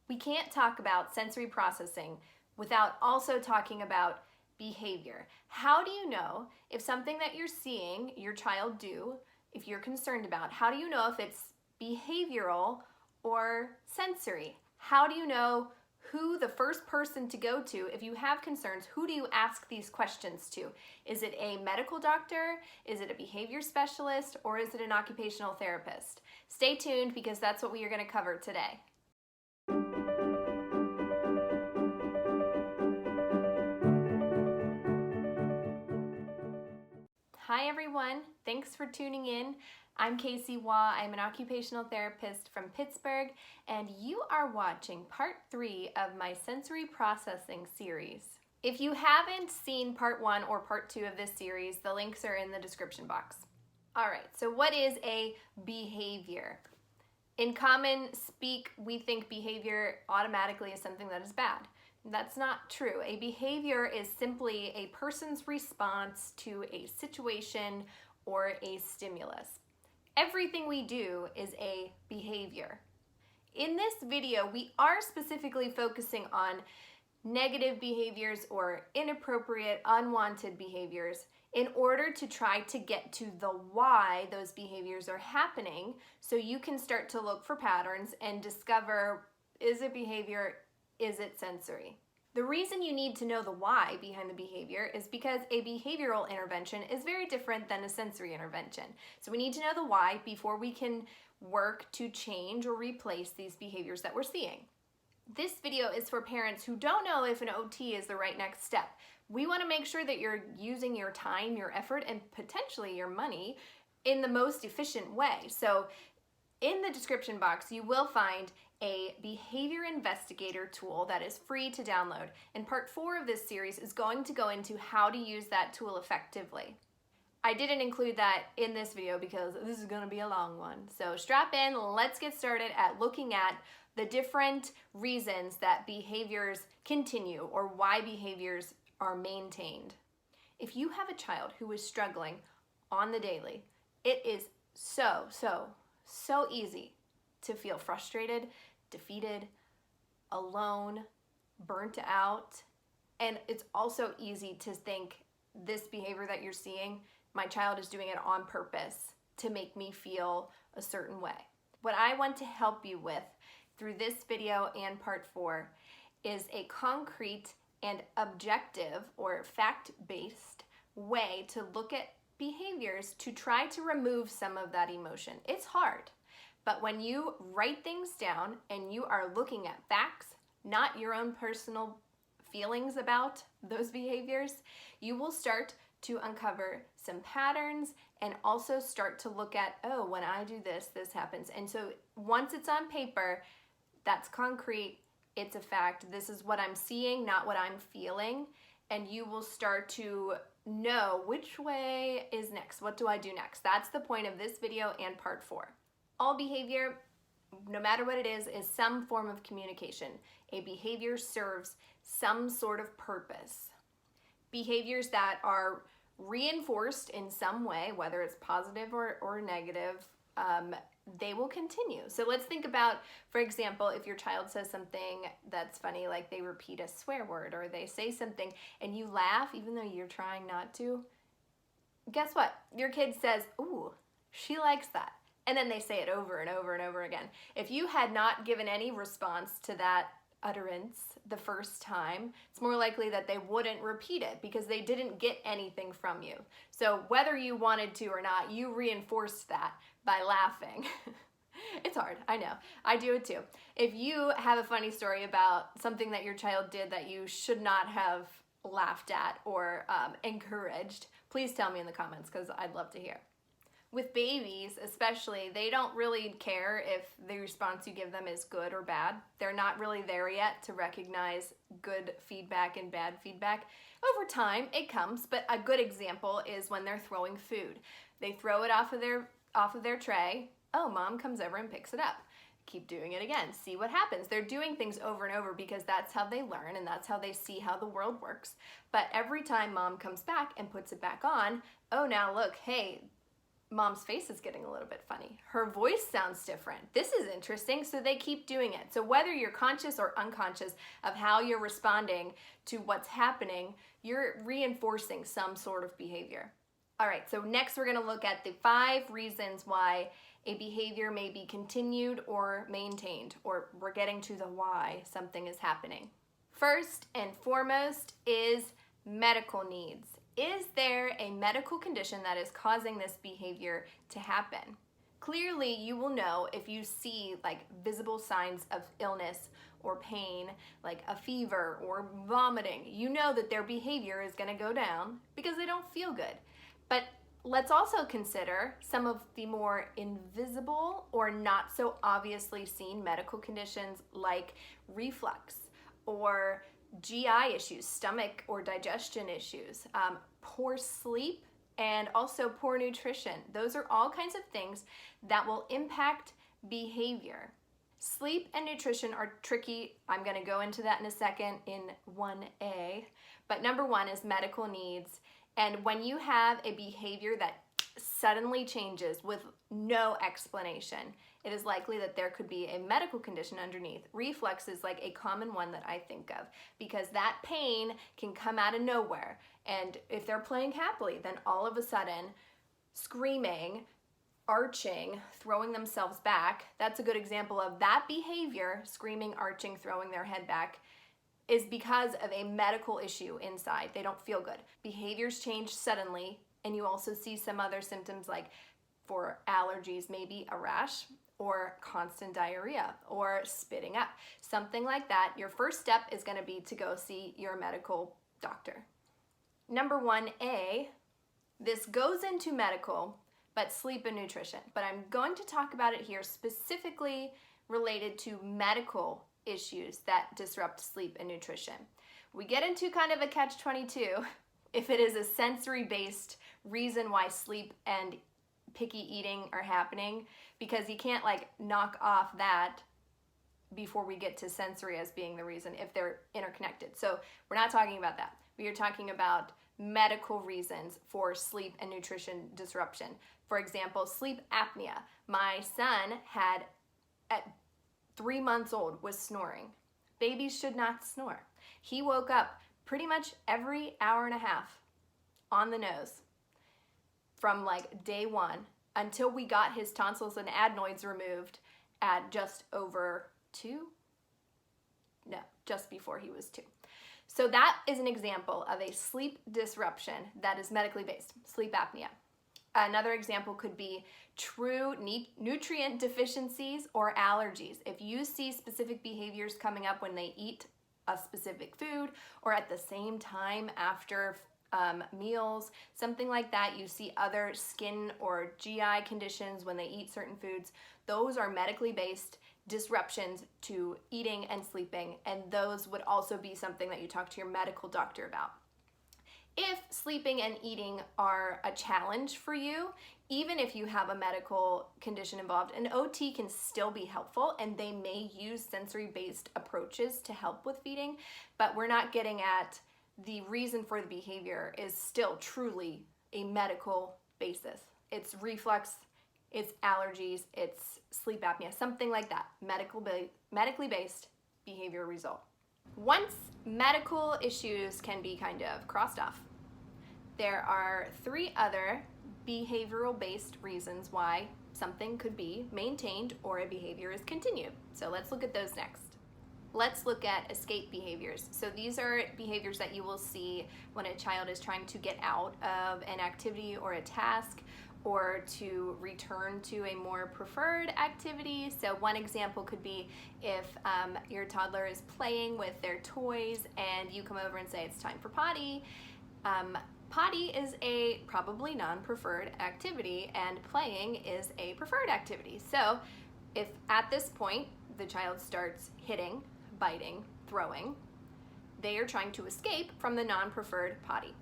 We can't talk about sensory processing without also talking about behavior. How do you know if something that you're seeing your child do, if you're concerned about, how do you know if it's behavioral or sensory? How do you know who the first person to go to if you have concerns? Who do you ask these questions to? Is it a medical doctor? Is it a behavior specialist? Or is it an occupational therapist? Stay tuned because that's what we are going to cover today. Hi everyone, thanks for tuning in. I'm Casey Waugh. I'm an occupational therapist from Pittsburgh, and you are watching part 3 of my sensory processing series. If you haven't seen part 1 or part 2 of this series, the links are in the description box. All right, so what is a behavior? In common speak, we think behavior automatically is something that is bad. That's not true. A behavior is simply a person's response to a situation or a stimulus. Everything we do is a behavior. In this video, we are specifically focusing on negative behaviors or inappropriate, unwanted behaviors in order to try to get to the why those behaviors are happening, so you can start to look for patterns and discover, is it behavior? Is it sensory? The reason you need to know the why behind the behavior is because a behavioral intervention is very different than a sensory intervention. So we need to know the why before we can work to change or replace these behaviors that we're seeing. This video is for parents who don't know if an OT is the right next step. We want to make sure that you're using your time, your effort, and potentially your money in the most efficient way. So in the description box, you will find a behavior investigator tool that is free to download. And part 4 of this series is going to go into how to use that tool effectively. I didn't include that in this video because this is going to be a long one. So strap in, let's get started at looking at the different reasons that behaviors continue or why behaviors are maintained. If you have a child who is struggling on the daily, it is so easy to feel frustrated, defeated, alone, burnt out, and it's also easy to think this behavior that you're seeing, my child is doing it on purpose to make me feel a certain way. What I want to help you with through this video and part 4 is a concrete and objective or fact-based way to look at behaviors to try to remove some of that emotion. It's hard. But when you write things down and you are looking at facts, not your own personal feelings about those behaviors, you will start to uncover some patterns and also start to look at, oh, when I do this, this happens. And so once it's on paper, that's concrete, it's a fact, this is what I'm seeing, not what I'm feeling, and you will start to know which way is next. What do I do next? That's the point of this video and part 4. All behavior, no matter what it is some form of communication. A behavior serves some sort of purpose. Behaviors that are reinforced in some way, whether it's positive or negative, they will continue. So let's think about, for example, if your child says something that's funny, like they repeat a swear word or they say something and you laugh even though you're trying not to, guess what? Your kid says, ooh, she likes that. And then they say it over and over and over again. If you had not given any response to that utterance the first time, it's more likely that they wouldn't repeat it because they didn't get anything from you. So whether you wanted to or not, you reinforced that by laughing. It's hard, I know. I do it too. If you have a funny story about something that your child did that you should not have laughed at or encouraged, please tell me in the comments because I'd love to hear. With babies especially, they don't really care if the response you give them is good or bad. They're not really there yet to recognize good feedback and bad feedback. Over time, it comes, but a good example is when they're throwing food. They throw it off of their tray. Oh, mom comes over and picks it up. Keep doing it again. See what happens. They're doing things over and over because that's how they learn and that's how they see how the world works. But every time mom comes back and puts it back on, oh, now look, hey, mom's face is getting a little bit funny. Her voice sounds different. This is interesting. So they keep doing it. So whether you're conscious or unconscious of how you're responding to what's happening, you're reinforcing some sort of behavior. All right, so next we're going to look at the 5 reasons why a behavior may be continued or maintained, or we're getting to the why something is happening. First and foremost is medical needs. Is there a medical condition that is causing this behavior to happen? Clearly, you will know if you see like visible signs of illness or pain, like a fever or vomiting. You know that their behavior is going to go down because they don't feel good. But let's also consider some of the more invisible or not so obviously seen medical conditions like reflux or GI issues, stomach or digestion issues, poor sleep, and also poor nutrition. Those are all kinds of things that will impact behavior. Sleep and nutrition are tricky. I'm going to go into that in a second in 1A. But number 1 is medical needs. And when you have a behavior that suddenly changes with no explanation, it is likely that there could be a medical condition underneath. Reflux is like a common one that I think of because that pain can come out of nowhere. And if they're playing happily, then all of a sudden, screaming, arching, throwing themselves back, that's a good example of that behavior, screaming, arching, throwing their head back, is because of a medical issue inside. They don't feel good. Behaviors change suddenly, and you also see some other symptoms like for allergies, maybe a rash or constant diarrhea or spitting up, something like that. Your first step is going to be to go see your medical doctor. Number 1A, this goes into medical, but sleep and nutrition. But I'm going to talk about it here specifically related to medical issues that disrupt sleep and nutrition. We get into kind of a catch-22 if it is a sensory-based reason why sleep and picky eating are happening, because you can't like knock off that before we get to sensory as being the reason if they're interconnected. So we're not talking about that. We are talking about medical reasons for sleep and nutrition disruption. For example, sleep apnea. My son had, at 3 months old, was snoring. Babies should not snore. He woke up pretty much every hour and a half on the nose from like day 1 until we got his tonsils and adenoids removed at just over 2? No, just before he was 2. So that is an example of a sleep disruption that is medically based, sleep apnea. Another example could be true nutrient deficiencies or allergies. If you see specific behaviors coming up when they eat a specific food or at the same time after meals, something like that, you see other skin or GI conditions when they eat certain foods, those are medically based disruptions to eating and sleeping, and those would also be something that you talk to your medical doctor about. If sleeping and eating are a challenge for you, even if you have a medical condition involved, an OT can still be helpful, and they may use sensory-based approaches to help with feeding, but we're not getting at the reason for the behavior is still truly a medical basis. It's reflux, it's allergies, it's sleep apnea, something like that, medically based behavior result. Once medical issues can be kind of crossed off, there are 3 other behavioral based reasons why something could be maintained or a behavior is continued. So let's look at those next. Let's look at escape behaviors. So these are behaviors that you will see when a child is trying to get out of an activity or a task or to return to a more preferred activity. So one example could be if your toddler is playing with their toys and you come over and say it's time for potty. Potty is a probably non-preferred activity and playing is a preferred activity. So if at this point the child starts hitting, biting, throwing, they are trying to escape from the non-preferred potty.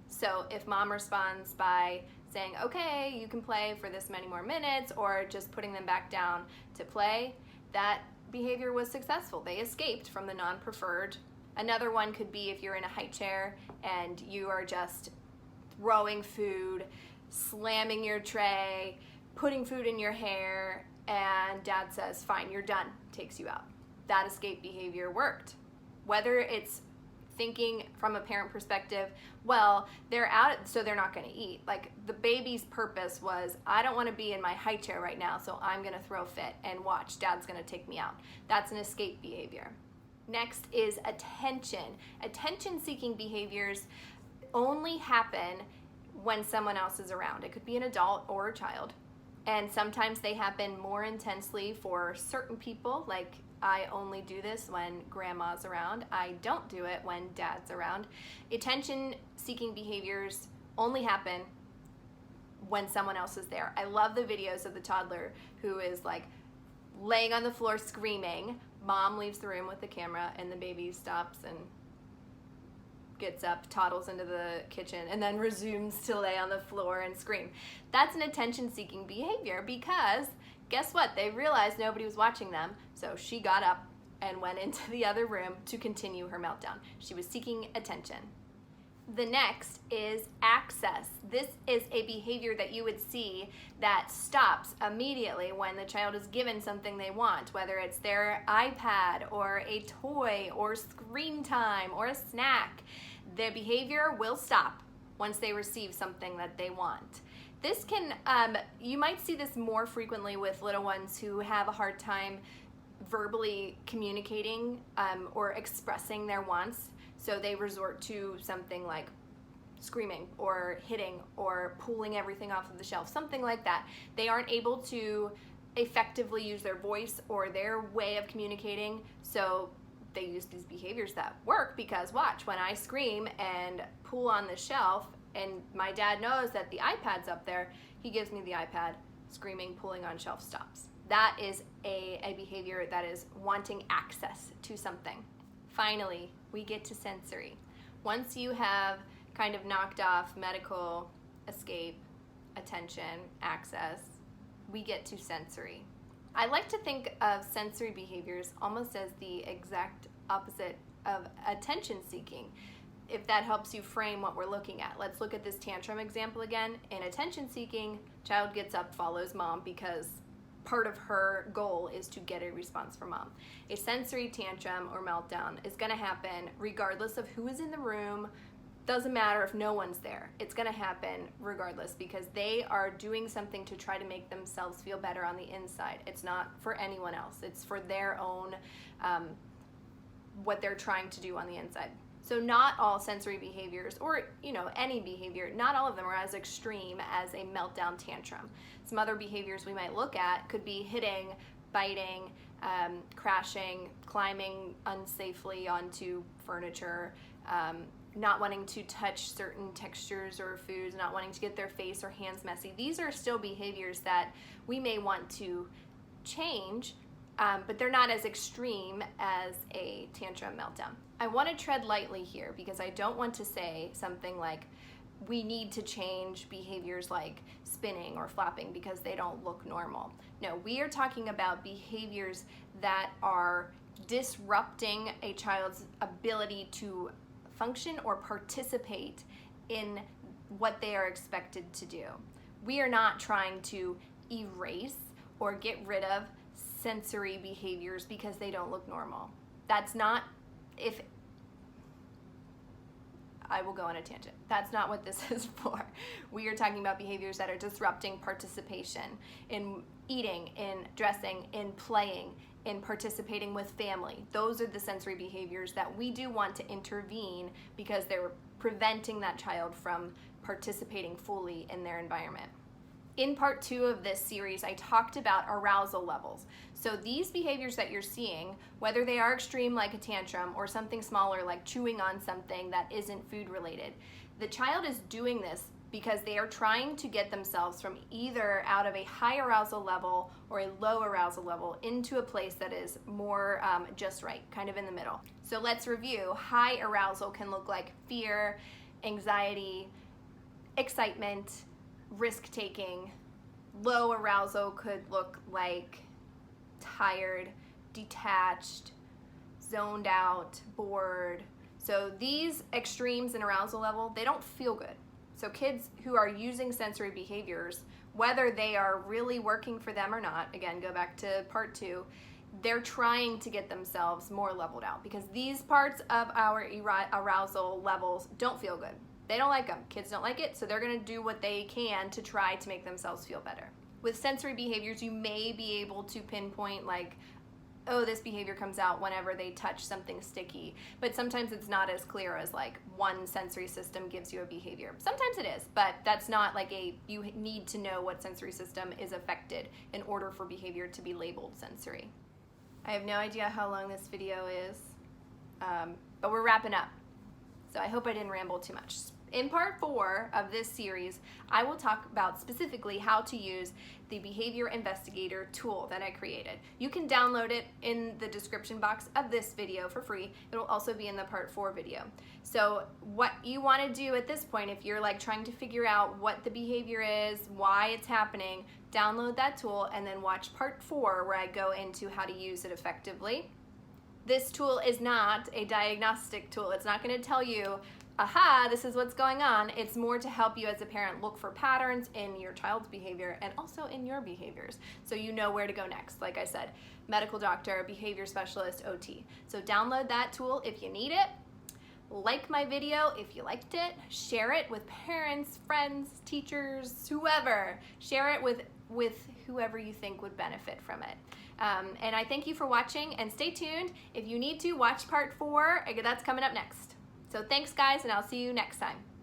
So if mom responds by saying, okay, you can play for this many more minutes, or just putting them back down to play, that behavior was successful. They escaped from the non-preferred. Another one could be if you're in a high chair and you are just throwing food, slamming your tray, putting food in your hair, and dad says, fine, you're done, takes you out. That escape behavior worked. Whether it's thinking from a parent perspective, well, they're out, so they're not gonna eat. Like, the baby's purpose was, I don't wanna be in my high chair right now, so I'm gonna throw a fit and watch, dad's gonna take me out. That's an escape behavior. Next is attention. Attention-seeking behaviors only happen when someone else is around. It could be an adult or a child. And sometimes they happen more intensely for certain people, like I only do this when grandma's around. I don't do it when dad's around. Attention-seeking behaviors only happen when someone else is there. I love the videos of the toddler who is like laying on the floor screaming. Mom leaves the room with the camera and the baby stops and gets up, toddles into the kitchen, and then resumes to lay on the floor and scream. That's an attention-seeking behavior because guess what? They realized nobody was watching them, so she got up and went into the other room to continue her meltdown. She was seeking attention. The next is access. This is a behavior that you would see that stops immediately when the child is given something they want, whether it's their iPad or a toy or screen time or a snack. The behavior will stop once they receive something that they want. This can, you might see this more frequently with little ones who have a hard time verbally communicating or expressing their wants. So they resort to something like screaming or hitting or pulling everything off of the shelf, something like that. They aren't able to effectively use their voice or their way of communicating, so they use these behaviors that work because watch, when I scream and pull on the shelf and my dad knows that the iPad's up there, he gives me the iPad, screaming, pulling on shelf stops. That is a behavior that is wanting access to something. Finally, we get to sensory. Once you have kind of knocked off medical, escape, attention, access, we get to sensory. I like to think of sensory behaviors almost as the exact opposite of attention seeking, if that helps you frame what we're looking at. Let's look at this tantrum example again. In attention seeking, child gets up, follows mom because part of her goal is to get a response from mom. A sensory tantrum or meltdown is gonna happen regardless of who is in the room. Doesn't matter if no one's there. It's gonna happen regardless because they are doing something to try to make themselves feel better on the inside. It's not for anyone else. It's for their own, what they're trying to do on the inside. So not all sensory behaviors, or any behavior, not all of them are as extreme as a meltdown tantrum. Some other behaviors we might look at could be hitting, biting, crashing, climbing unsafely onto furniture, not wanting to touch certain textures or foods, not wanting to get their face or hands messy. These are still behaviors that we may want to change, but they're not as extreme as a tantrum meltdown. I want to tread lightly here because I don't want to say something like we need to change behaviors like spinning or flapping because they don't look normal. No, we are talking about behaviors that are disrupting a child's ability to function or participate in what they are expected to do. We are not trying to erase or get rid of sensory behaviors because they don't look normal. That's not, if I will go on a tangent. That's not what this is for. We are talking about behaviors that are disrupting participation in eating, in dressing, in playing, in participating with family. Those are the sensory behaviors that we do want to intervene because they're preventing that child from participating fully in their environment. In part 2 of this series, I talked about arousal levels. So these behaviors that you're seeing, whether they are extreme like a tantrum or something smaller like chewing on something that isn't food related, the child is doing this because they are trying to get themselves from either out of a high arousal level or a low arousal level into a place that is more just right, kind of in the middle. So let's review. High arousal can look like fear, anxiety, excitement, risk-taking. Low arousal could look like tired, detached, zoned out, bored. So these extremes in arousal level, they don't feel good. So kids who are using sensory behaviors, whether they are really working for them or not, again, go back to part 2, they're trying to get themselves more leveled out because these parts of our arousal levels don't feel good. They don't like them. Kids don't like it, so they're going to do what they can to try to make themselves feel better. With sensory behaviors, you may be able to pinpoint like, oh, this behavior comes out whenever they touch something sticky. But sometimes it's not as clear as like one sensory system gives you a behavior. Sometimes it is, but that's not like you need to know what sensory system is affected in order for behavior to be labeled sensory. I have no idea how long this video is, but we're wrapping up. So I hope I didn't ramble too much. In part 4 of this series, I will talk about specifically how to use the Behavior Investigator tool that I created. You can download it in the description box of this video for free. It will also be in the part 4 video. So what you want to do at this point, if you're like trying to figure out what the behavior is, why it's happening, download that tool and then watch part 4 where I go into how to use it effectively. This tool is not a diagnostic tool. It's not going to tell you, aha, this is what's going on. It's more to help you as a parent look for patterns in your child's behavior and also in your behaviors, so you know where to go next. Like I said, medical doctor, behavior specialist, OT. So download that tool if you need it. Like my video if you liked it. Share it with parents, friends, teachers, whoever. Share it with whoever you think would benefit from it. And I thank you for watching, and stay tuned. If you need to, watch part 4. That's coming up next. So thanks guys, and I'll see you next time.